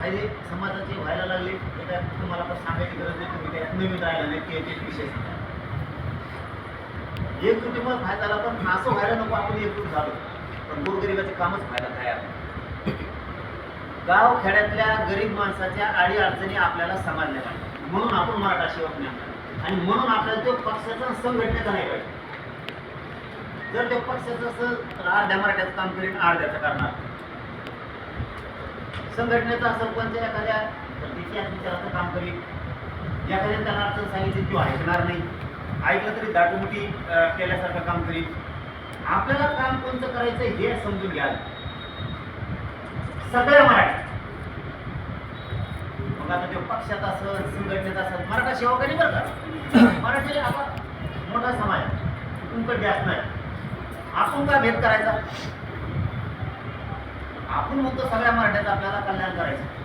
फायदे समाजाचे व्हायला लागले तर त्यात तुम्हाला पण सांगायची गरज नाही, तुम्ही त्यात नवीन राहिला नाही की एक विषय सांगा. एक कुटुंब फायदा झाला पण असं व्हायला नको आपण एकजूट झालो पण गोरगरिबाचे कामच व्हायला तयार नाही. गाव खेड्यातल्या गरीब माणसाच्या अडी अडचणी आपल्याला समजल्या पाहिजे म्हणून आपण मराठा सेवक नाही आणि म्हणून आपल्याला तो पक्षाचा संघटनेचा नाही पाहिजे. जर त्या पक्षाचं असं अर्ध्या मराठ्याचं काम करीन अर्ध्याचं करणार, संघटनेचा सरपंच एखाद्या विचाराचं काम करीन, एखाद्या त्याला अडचण सांगितली तो ऐकणार नाही, ऐकलं तरी दाटमुटी केल्यासारखं काम करीन. आपल्याला काम कोणतं करायचं हे समजून घ्या सगळ्या मराठी. मग आता तो पक्षात असं संघटनेत असं मराठा सेवकांनी बरं का मराठी आपण मोठा समाज तुमकडे जास्त नाही, आपण का भेद करायचा. आपण म्हणतो सगळ्या मराठ्याचं आपल्याला कल्याण करायचं.